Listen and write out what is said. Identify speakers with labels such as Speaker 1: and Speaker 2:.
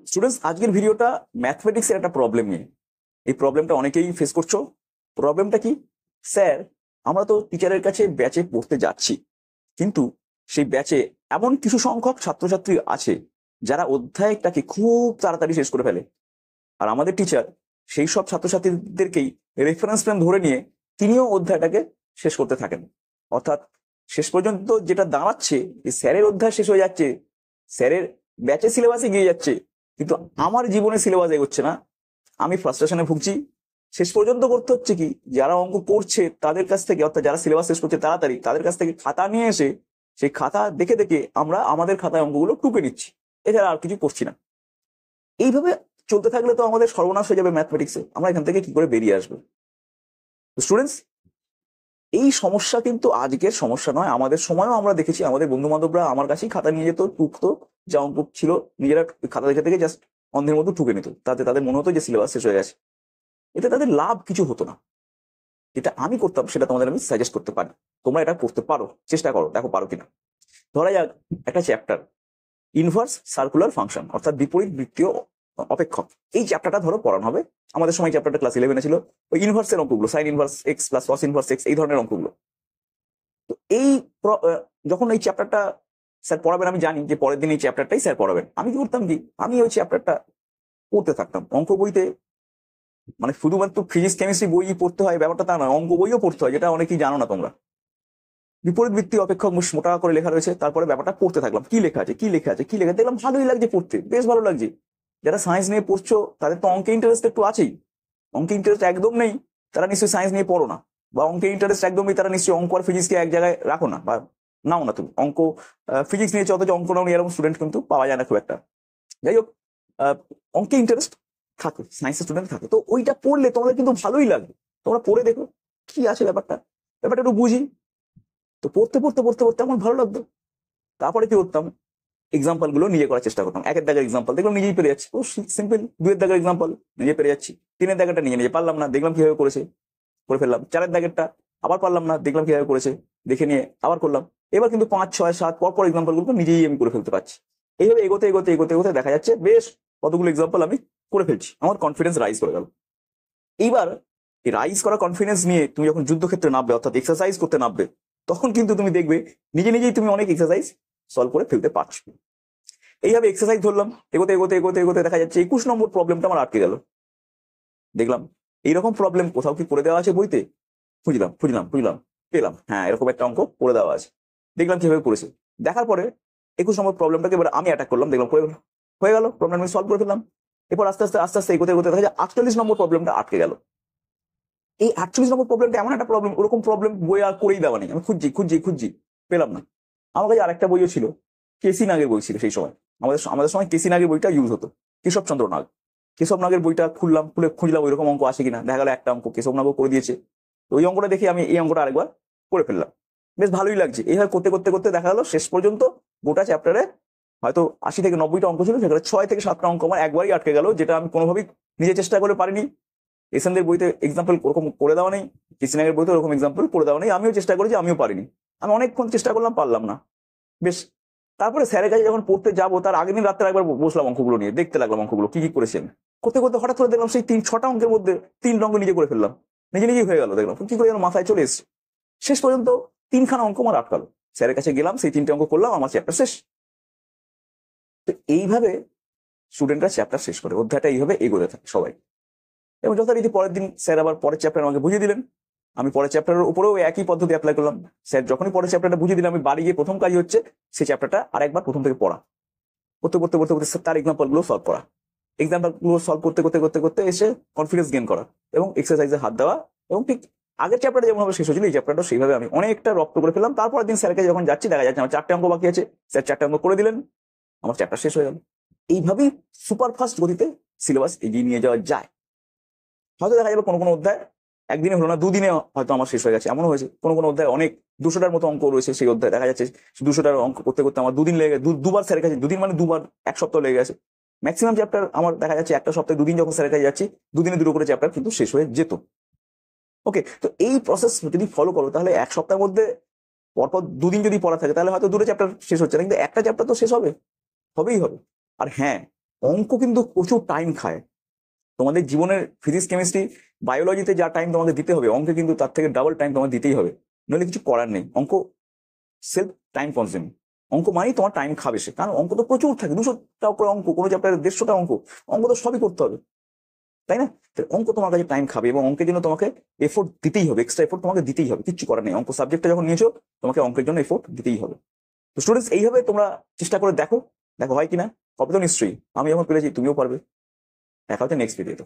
Speaker 1: Students, আজকের ভিডিওটা ম্যাথমেটিক্সের একটা প্রবলেম নিয়ে। এই প্রবলেমটা অনেকেই ফেস করছো। প্রবলেমটা কি? স্যার, আমরা তো টিচারের কাছে ব্যাচে পড়তে যাচ্ছি, কিন্তু সেই ব্যাচে এমন কিছু সংখ্যক ছাত্রছাত্রী আছে যারা অধ্যায়টাকে খুব তাড়াতাড়ি শেষ করে ফেলে। আর আমাদের টিচার সেই সব ছাত্রছাত্রীদেরকেই রেফারেন্স ফ্রেম ধরে নিয়ে তিনিও অধ্যায়টাকে শেষ করতে থাকেন। অর্থাৎ শেষ পর্যন্ত যেটা দাঁড়াচ্ছে, যে স্যারের অধ্যায় শেষ হয়ে যাচ্ছে, স্যারের ব্যাচে সিলেবাস এগিয়ে যাচ্ছে, কিন্তু আমার জীবনে সিলেবাস এগোচ্ছে না। আমি ফ্রাস্ট্রেশনে ভুগছি। শেষ পর্যন্ত করতে হচ্ছে কি, যারা অঙ্ক করছে তাদের কাছ থেকে, অর্থাৎ যারা সিলেবাস শেষ করছে তাড়াতাড়ি, তাদের কাছ থেকে খাতা নিয়ে এসে সেই খাতা দেখে দেখে আমরা আমাদের খাতায় অঙ্কগুলো টুকে নিচ্ছি। এছাড়া আর কিছু করছি না। এইভাবে চলতে থাকলে তো আমাদের সর্বনাশ হয়ে যাবে ম্যাথমেটিক্সে। আমরা এখান থেকে কি করে বেরিয়ে আসবো? স্টুডেন্টস, এই সমস্যা কিন্তু আজকের সমস্যা নয়। আমাদের সময়ও আমরা দেখেছি, আমাদের বন্ধু বান্ধবরা আমার কাছেই খাতা নিয়ে যেত, টুকতো, যা অঙ্ক ছিল নিজেরা খাতা দেখে থেকে জাস্ট অন্ধের মতো টুকে নিত। তাতে তাদের মনে হতো যে সিলেবাস শেষ হয়ে গেছে। এতে তাদের লাভ কিছু হতো না। যেটা আমি করতাম সেটা তোমাদের আমি সাজেস্ট করতে পারি। তোমরা এটা করতে পারো, চেষ্টা করো, দেখো পারো কিনা। ধরা যাক একটা চ্যাপ্টার, ইনভার্স সার্কুলার ফাংশন, অর্থাৎ বিপরীত বৃত্তীয় অপেক্ষক। এই চ্যাপ্টারটা ধরো পড়ানো হবে। আমাদের সময় চ্যাপ্টারটা ক্লাস 11 ছিল। ওই ইনভার্সের অঙ্কগুলো, sign inverse x plus cos inverse x, এই ধরনের অঙ্কগুলো। তো এই যখন এই চ্যাপ্টারটা স্যার পড়াবেন, আমি জানি যে পরের দিন এই চ্যাপ্টারটাই স্যার পড়াবেন, আমি কি করতাম কি, আমি ওই চ্যাপ্টারটা পড়তে থাকতাম। অঙ্ক বইতে মানে শুধুমাত্র ফিজিক্স কেমিস্ট্রি বই পড়তে হয় ব্যাপারটা তা নয়, অঙ্ক বইও পড়তে হয়, যেটা অনেকেই জানো না তোমরা। বিপরীত বৃত্তীয় অপেক্ষক মোটা করে লেখা রয়েছে, তারপরে ব্যাপারটা পড়তে থাকলাম, কি লেখা আছে কি লেখা আছে কি লেখা, দেখলাম ভালোই লাগছে পড়তে, বেশ ভালো লাগছে। যারা সায়েন্স নিয়ে পড়ছো তাদের তো অঙ্কে ইন্টারেস্ট একটু আছেই। অঙ্কে ইন্টারেস্ট একদম নেই তারা নিশ্চয়ই সায়েন্স নিয়ে পড়ো না, বা অঙ্কে ইন্টারেস্ট একদমই তারা নিশ্চয়ই অঙ্ক আর ফিজিক্সকে এক জায়গায় রাখো না, বা নাও না তুমি অঙ্ক ফিজিক্স নিয়েছো অথচ অঙ্ক নাও এরকম স্টুডেন্ট কিন্তু পাওয়া যায় না খুব একটা। যাই হোক, অঙ্কে ইন্টারেস্ট থাকে, সায়েন্সের স্টুডেন্ট থাকে, তো ওইটা পড়লে তোমাদের কিন্তু ভালোই লাগবে। তোমরা পড়ে দেখো কি আছে ব্যাপারটা, ব্যাপারটা একটু বুঝি। তো পড়তে পড়তে পড়তে পড়তে আমার ভালো লাগতো। তারপরে কি করতাম, এক্সাম্পল গুলো নিজে করার চেষ্টা করতাম। একের দাগের এক্সাম্পল দেখলাম নিজেই পেরে যাচ্ছি, ও সিম্পল। দুয়ের দাগের এক্সাম্পল নিজে পেরে যাচ্ছি। তিনের দাগেরটা নিজে নিজে পারলাম না, দেখলাম কিভাবে করেছে, করে ফেললাম। চারের দাগেরটা আবার পারলাম না, দেখলাম কিভাবে করেছে, দেখে নিয়ে আবার করলাম। এবার কিন্তু 5, 6, 7 পর এক্সাম্পল গুলো নিজেই আমি করে ফেলতে পারছি। এইভাবে এগোতে এগোতে এগোতে এগোতে দেখা যাচ্ছে বেশ কতগুলো এক্সাম্পল আমি করে ফেলছি। আমার কনফিডেন্স রাইজ করে গেল। এইবার এই রাইজ করা কনফিডেন্স নিয়ে তুমি যখন যুদ্ধক্ষেত্রে নামবে, অর্থাৎ এক্সারসাইজ করতে নামবে, তখন কিন্তু তুমি দেখবে নিজে নিজেই তুমি অনেক এক্সারসাইজ সলভ করে ফেলতে পারছো। এইভাবে এক্সারসাইজ ধরলাম, এগোতে এগোতে এগোতে এগোতে দেখা যাচ্ছে 21 নম্বর প্রবলেমটা আমার আটকে গেল। দেখলাম এইরকম প্রবলেম কোথাও কি করে দেওয়া আছে বইতে, খুঁজলাম খুঁজলাম খুঁজলাম, পেলাম হ্যাঁ এরকম একটা অঙ্ক করে দেওয়া আছে। দেখলাম কিভাবে করেছে। দেখার পরে 21 নম্বর প্রবলেমটাকে এবার আমি অ্যাটাক করলাম, দেখলাম হয়ে গেল, প্রবলেম আমি সলভ করে ফেললাম। এরপর আস্তে আস্তে আস্তে আস্তে এগোতে এগোতে দেখা যায় 48 নম্বর প্রবলেমটা আটকে গেল। এই 48 নম্বর প্রবলেমটা এমন একটা প্রবলেম, ওরকম প্রবলেম বই আর করেই দেওয়া নেই। আমি খুঁজছি খুঁজছি খুঁজছি, পেলাম না। আমার কাছে আরেকটা বইও ছিল, কেসি নাগের বই ছিল সেই সময়। আমাদের সময় কেসি নাগের বইটা ইউজ হতো, কেশবচন্দ্র নাগ। কেশব নাগের বইটা খুলে খুঁজলাম ওইরকম অঙ্ক আসে কিনা, দেখা গেল একটা অঙ্ক কেশব নাগও করে দিয়েছে। তো ওই অঙ্কটা দেখে আমি এই অঙ্কটা আরেকবার করে ফেললাম, বেশ ভালোই লাগছে। এইভাবে করতে করতে করতে দেখা গেল শেষ পর্যন্ত গোটা চ্যাপ্টারে হয়তো 80 থেকে 90টা অঙ্ক ছিল, সেখানে 6 থেকে 7টা অঙ্ক আমার একবারই আটকে গেল, যেটা আমি কোনোভাবেই নিজে চেষ্টা করে পারিনি। এসএনদের বইতে এক্সাম্পল ওরকম করে দেওয়া নেই, কৃষ্ণাগের বইতে ওরকম এক্সাম্পল করে দেওয়া নেই। আমিও চেষ্টা করেছি, আমিও পারিনি। আমি অনেকক্ষণ চেষ্টা করলাম, পারলাম না। বেশ, তারপরে স্যারের কাছে যখন পড়তে যাবো তার আগের দিন রাত্রে একবার বসলাম অঙ্কগুলো নিয়ে, দেখতে লাগলাম অঙ্কগুলো কি কি করেছেন। করতে করতে হঠাৎ করে দেখলাম সেই 6টা অঙ্কের মধ্যে 3 অঙ্ক নিজে করে ফেললাম, নিজে নিজেই হয়ে গেল। দেখলাম কি করে যেন মাথায় চলে এসছে। শেষ পর্যন্ত 3খানা অঙ্ক আমার আটকালো। স্যারের কাছে গেলাম, সেই 3টে অঙ্ক করলাম, আমার চ্যাপ্টার শেষ। তো এইভাবে স্টুডেন্টরা চ্যাপ্টার শেষ করে, অধ্যায়টা এইভাবে এগোতে থাকে সবাই। এবং যথারীতি পরের দিন স্যার আবার পরের চ্যাপ্টার আমাকে বুঝিয়ে দিলেন। আমি পরের চ্যাপ্টারের উপরেও একই পদ্ধতি অ্যাপ্লাই করলাম। স্যার যখনই পরের চ্যাপ্টারটা বুঝিয়ে দিলাম, আমি বাড়ি গিয়ে প্রথম কাজই হচ্ছে সেই চ্যাপ্টারটা আরেকবার প্রথম থেকে পড়া। করতে করতে করতে করতে তার এক্সাম্পল গুলো সলভ করা, এক্সাম্পল গুলো সলভ করতে করতে করতে করতে এসে কনফিডেন্স গেইন করা এবং এক্সারসাইজে হাত দেওয়া। এবং ঠিক আগের চ্যাপ্টারটা যেমন শেষ হয়েছিল, এই চ্যাপ্টারটা সেইভাবে আমি অনেকটা রপ্ত করে ফেললাম। তারপরের দিন স্যারকে যখন যাচ্ছি, দেখা যাচ্ছে আমার 4টে অঙ্ক বাকি আছে, স্যার 4টে অঙ্ক করে দিলেন, আমার চ্যাপ্টার শেষ হয়ে গেল। এইভাবেই সুপার ফাস্ট গতিতে সিলেবাস এগিয়ে নিয়ে যাওয়া যায়। হয়তো দেখা যাবে কোনো কোনো অধ্যায় একদিনে হলো না, দুদিনে হয়তো আমার শেষ হয়ে গেছে, এমনও হয়েছে। কোনো কোনো অধ্যায় অনেক 200টার মতো অঙ্ক রয়েছে, সেই অধ্যায় দেখা যাচ্ছে 200টার অঙ্ক করতে করতে আমার 2 দিন লেগে, দুবার স্যারের কাছে, 2 দিন মানে দুবার 1 সপ্তাহ লেগে গেছে। ম্যাক্সিমাম চ্যাপ্টার আমার দেখা যাচ্ছে একটা সপ্তাহে 2 দিন যখন স্যারের কাছে যাচ্ছি, 2 দিনে 2টো করে চ্যাপ্টার কিন্তু শেষ হয়ে যেত। ওকে, তো এই প্রসেস যদি ফলো করো তাহলে 1 সপ্তাহের মধ্যে পরপর 2 দিন যদি পড়া থাকে, তাহলে হয়তো 2টো চ্যাপ্টার শেষ হচ্ছে না, কিন্তু একটা চ্যাপ্টার তো শেষ হবে, হবেই হবে। আর হ্যাঁ, অঙ্ক কিন্তু প্রচুর টাইম খায়। তোমাদের জীবনের ফিজিক্স কেমিস্ট্রি বায়োলজিতে যা টাইম তোমাদের দিতে হবে, অঙ্কে কিন্তু তার থেকে ডাবল টাইম তোমার দিতেই হবে, নইলে কিছু করার নেই। অঙ্ক সেলফ টাইম কনজিউমিং। অঙ্ক মানেই তোমার টাইম খাবে সে, কারণ অঙ্ক তো প্রচুর থাকে, 200টা উপরে অঙ্ক, কোনো চ্যাপ্টারে 150টা অঙ্ক, অঙ্ক তো সবই করতে হবে, তাই না? তো অঙ্ক তোমার কাছে টাইম খাবে, এবং অঙ্কের জন্য তোমাকে এফোর্ট দিতেই হবে, এক্সট্রা এফোর্ট তোমাকে দিতেই হবে, কিচ্ছু করার নেই। অঙ্ক সাবজেক্টটা যখন নিয়েছো, তোমাকে অঙ্কের জন্য এফোর্ট দিতেই হবে। তো স্টুডেন্টস, এইভাবে তোমরা চেষ্টা করে দেখো, দেখো হয় কিনা। হবে তো নিশ্চয়ই, আমি যখন পেরেছি তুমিও পারবে। দেখা হচ্ছে নেক্সট ভিডিওতে।